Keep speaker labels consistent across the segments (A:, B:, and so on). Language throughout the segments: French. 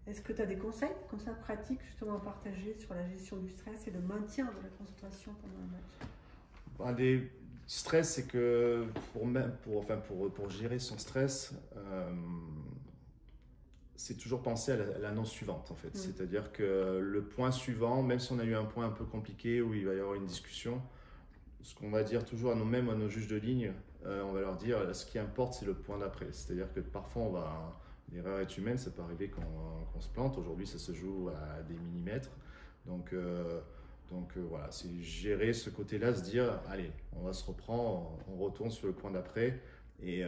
A: Est-ce que tu as des conseils comme ça pratiques justement à partager sur la gestion du stress et le maintien de la concentration pendant un match?
B: Des stress, c'est que pour gérer son stress, c'est toujours penser à l'annonce suivante en fait. C'est-à-dire que le point suivant, même si on a eu un point un peu compliqué où il va y avoir une discussion, ce qu'on va dire toujours à nous-mêmes, à nos juges de ligne, on va leur dire ce qui importe c'est le point d'après. C'est-à-dire que parfois l'erreur est humaine, ça peut arriver qu'on se plante. Aujourd'hui ça se joue à des millimètres. Donc voilà, c'est gérer ce côté-là, se dire allez, on va se reprendre, on retourne sur le point d'après. Et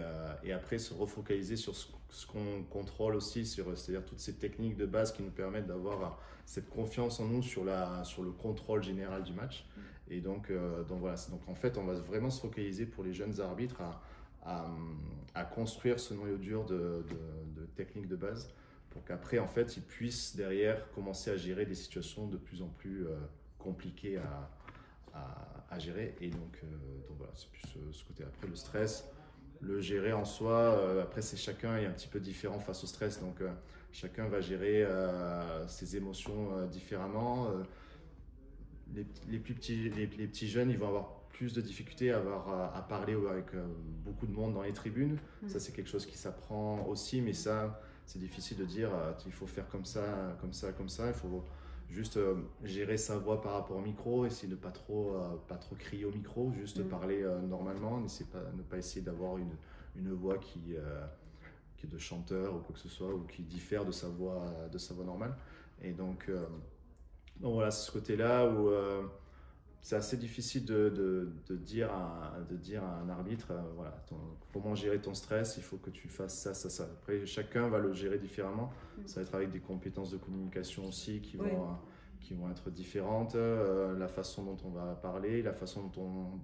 B: après se refocaliser sur ce qu'on contrôle aussi, c'est-à-dire toutes ces techniques de base qui nous permettent d'avoir cette confiance en nous sur le contrôle général du match. Et donc voilà, donc en fait on va vraiment se focaliser pour les jeunes arbitres à construire ce noyau dur de techniques de base pour qu'après en fait ils puissent derrière commencer à gérer des situations de plus en plus compliquées à gérer. Et donc voilà, c'est plus ce côté. Après le stress, le gérer en soi, après c'est chacun est un petit peu différent face au stress, donc chacun va gérer ses émotions différemment. Les petits jeunes, ils vont avoir plus de difficultés à parler avec beaucoup de monde dans les tribunes. Ça c'est quelque chose qui s'apprend aussi, mais ça c'est difficile de dire il faut faire comme ça, comme ça, comme ça. Il faut juste gérer sa voix par rapport au micro, essayer de pas trop crier au micro, juste parler normalement, ne pas essayer d'avoir une voix qui est de chanteur ou quoi que ce soit, ou qui diffère de sa voix normale. Et donc voilà, c'est ce côté-là où c'est assez difficile de dire à un arbitre, voilà, comment gérer ton stress, il faut que tu fasses ça, ça, ça. Après, chacun va le gérer différemment. Ça va être avec des compétences de communication aussi qui vont être différentes, la façon dont on va parler, la façon dont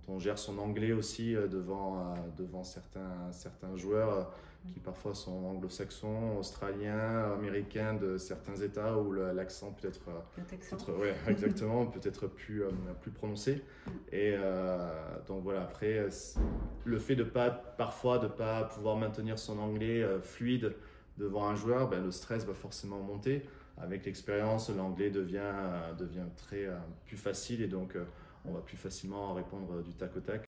B: on gère son anglais aussi devant certains joueurs qui parfois sont anglo-saxons, australiens, américains de certains États où l'accent peut être, ouais, exactement, peut être plus prononcé. Et donc voilà, après, le fait parfois de ne pas pouvoir maintenir son anglais fluide devant un joueur, ben, le stress va forcément monter. Avec l'expérience, l'anglais devient plus facile et donc on va plus facilement répondre du tac au tac